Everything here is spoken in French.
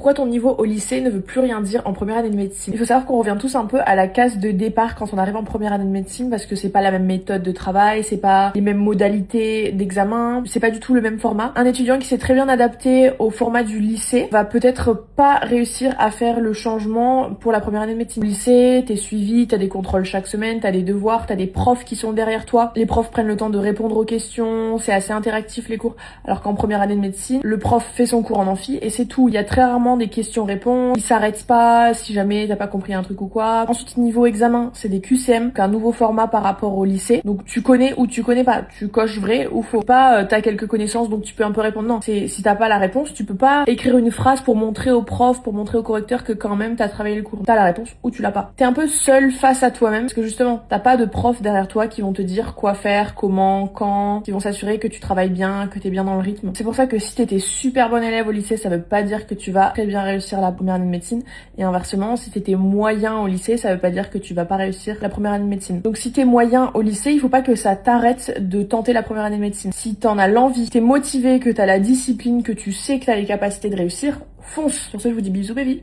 Pourquoi ton niveau au lycée ne veut plus rien dire en première année de médecine? Il faut savoir qu'on revient tous un peu à la case de départ quand on arrive en première année de médecine, parce que c'est pas la même méthode de travail, c'est pas les mêmes modalités d'examen, c'est pas du tout le même format. Un étudiant qui s'est très bien adapté au format du lycée va peut-être pas réussir à faire le changement pour la première année de médecine. Au lycée, t'es suivi, t'as des contrôles chaque semaine, t'as des devoirs, t'as des profs qui sont derrière toi. Les profs prennent le temps de répondre aux questions, c'est assez interactif les cours. Alors qu'en première année de médecine, le prof fait son cours en amphi et c'est tout. Il y a très rarement des questions-réponses, il s'arrête pas si jamais t'as pas compris un truc ou quoi. Ensuite, niveau examen, c'est des QCM, un nouveau format par rapport au lycée. Donc tu connais ou tu connais pas, tu coches vrai ou faux. Pas t'as quelques connaissances donc tu peux un peu répondre. Non, c'est si t'as pas la réponse, tu peux pas écrire une phrase pour montrer au prof, pour montrer au correcteur que quand même t'as travaillé le cours. T'as la réponse ou tu l'as pas. T'es un peu seul face à toi-même parce que justement t'as pas de profs derrière toi qui vont te dire quoi faire, comment, quand, qui vont s'assurer que tu travailles bien, que t'es bien dans le rythme. C'est pour ça que si t'étais super bon élève au lycée, ça veut pas dire que tu vas très bien réussir la première année de médecine, et inversement, si t'étais moyen au lycée, ça veut pas dire que tu vas pas réussir la première année de médecine. Donc si t'es moyen au lycée, il faut pas que ça t'arrête de tenter la première année de médecine. Si t'en as l'envie, t'es motivé, que t'as la discipline, que tu sais que t'as les capacités de réussir, fonce. Sur ce, je vous dis bisous baby.